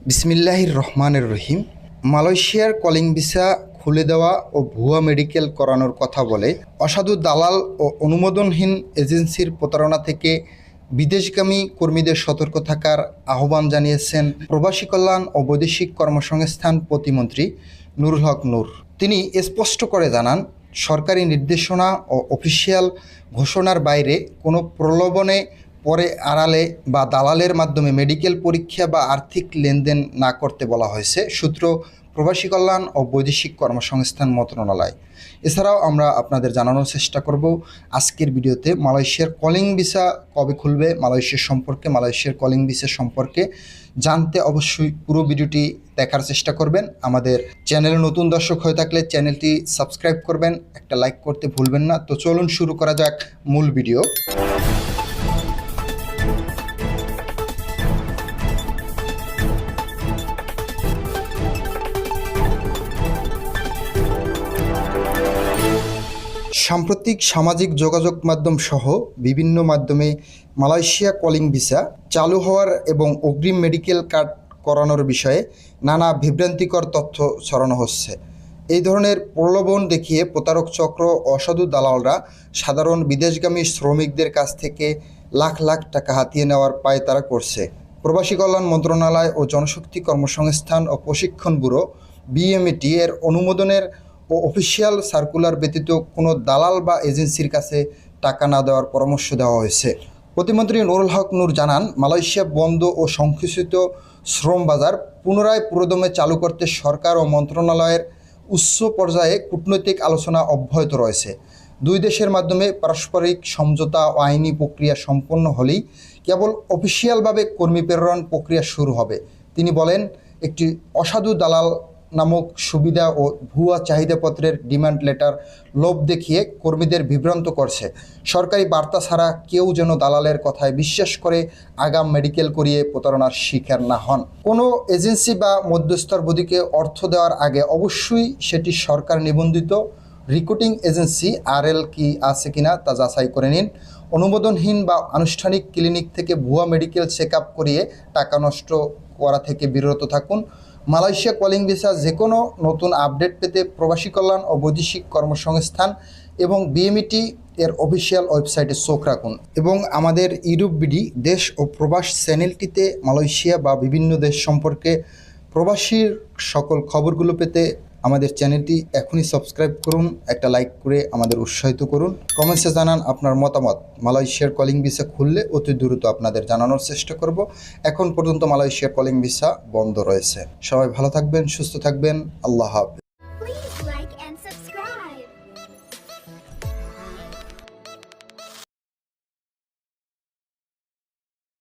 বিসমিল্লাহির রহমানির রহিম। মালয়েশিয়ার কলিং ভিসা খুলে দেওয়া ও ভুয়া মেডিকেল করানোর কথা বলে অসাধু দালাল ও অনুমোদনহীন এজেন্সির প্রতারণা থেকে বিদেশগামী কর্মীদের সতর্ক থাকার আহ্বান জানিয়েছেন প্রবাসী কল্যাণ ও বৈদেশিক কর্মসংস্থান প্রতিমন্ত্রী নুরুল হক নূর। তিনি স্পষ্ট করে জানান, সরকারি নির্দেশনা ও অফিসিয়াল ঘোষণার বাইরে কোনো প্রলোভনে পরে আড়ালে বা দালালের মাধ্যমে মেডিকেল পরীক্ষা বা আর্থিক লেনদেন না করতে বলা হয়েছে। সূত্র প্রবাসী কল্যাণ ও বৈদেশিক কর্মসংস্থান মন্ত্রণালয়। এছাড়াও আমরা আপনাদের জানানোর চেষ্টা করব আজকের ভিডিওতে মালয়েশিয়ার কলিং ভিসা কবে খুলবে, মালয়েশিয়ার কলিং ভিসা সম্পর্কে জানতে অবশ্যই পুরো ভিডিওটি দেখার চেষ্টা করবেন। আমাদের চ্যানেলে নতুন দর্শক হয়ে থাকলে চ্যানেলটি সাবস্ক্রাইব করবেন, একটা লাইক করতে ভুলবেন না। তো চলুন শুরু করা যাক মূল ভিডিও। সাম্প্রতিক সামাজিক যোগাযোগ মাধ্যম সহ বিভিন্ন মাধ্যমে মালয়েশিয়া কলিং ভিসা চালু হওয়ার এবং অগ্রিম মেডিকেল কার্ড করানোর বিষয়ে নানা বিভ্রান্তিকর তথ্য ছড়ানো হচ্ছে। এই ধরনের প্রলোভন দেখিয়ে প্রতারক চক্র অসাধু দালালরা সাধারণ বিদেশগামী শ্রমিকদের কাছ থেকে লাখ লাখ টাকা হাতিয়ে নেওয়ার পায়তারা করছে। প্রবাসী কল্যাণ মন্ত্রণালয় ও জনশক্তি কর্মসংস্থান ও প্রশিক্ষণ ব্যুরো BMET এর অনুমোদনের ও অফিসিয়াল সার্কুলার ব্যতীত কোনো দালাল বা এজেন্সির কাছে টাকা না দেওয়ার পরামর্শ দেওয়া হয়েছে। প্রতিমন্ত্রী নুরুল হক নূর জানান, মালয়েশিয়া বন্ধ ও সংকুচিত শ্রম বাজার পুনরায় পুরোদমে চালু করতে সরকার ও মন্ত্রণালয়ের উচ্চ পর্যায়ে কূটনৈতিক আলোচনা অব্যাহত রয়েছে। দুই দেশের মাধ্যমে পারস্পরিক সমঝোতা ও আইনি প্রক্রিয়া সম্পন্ন হলেই কেবল অফিসিয়ালভাবে কর্মী প্রেরণ প্রক্রিয়া শুরু হবে। তিনি বলেন, একটি অসাধু দালাল নামক সুবিধা ও ভুয়া চাহিদাপত্রের ডিমান্ড লেটার লোভ দেখিয়ে কর্মীদের বিভ্রান্ত করছে। সরকারি বার্তা ছাড়া কেউ যেন দালালের কথায় বিশ্বাস করে আগাম মেডিকেল করিয়ে প্রতারণার শিকার না হন। কোনো এজেন্সি বা মধ্যস্থতাবাদীকে অর্থ দেওয়ার আগে অবশ্যই সেটি সরকার নিবন্ধিত রিক্রুটিং এজেন্সি RL কি আছে কিনা তা যাচাই করে নিন। অনুমোদনহীন বা আনুষ্ঠানিক ক্লিনিক থেকে ভুয়া মেডিকেল চেক আপ করিয়ে টাকা নষ্ট করা থেকে বিরত থাকুন। মালয়েশিয়া কলিং ভিসা যে কোনো নতুন আপডেট পেতে প্রবাসী কল্যাণ ও বৈদেশিক কর্মসংস্থান এবং BMET এর অফিসিয়াল ওয়েবসাইটে চোখ রাখুন এবং আমাদের ইউটিউব বিডি দেশ ও প্রবাস চ্যানেলটিতে মালয়েশিয়া বা বিভিন্ন দেশ সম্পর্কে প্রবাসীর সকল খবরগুলো পেতে আমাদের চ্যানেলটি এখনই সাবস্ক্রাইব করুন, একটা লাইক করে আমাদের উৎসাহিত করুন। কমেন্টসে জানান আপনার মতামত। মালয়েশিয়ার কলিং ভিসা খুললে অতি দ্রুত আপনাদের জানানোর চেষ্টা করব। এখন পর্যন্ত মালয়েশিয়ার কলিং ভিসা বন্ধ রয়েছে। সবাই ভালো থাকবেন, সুস্থ থাকবেন। আল্লাহ হাফেজ।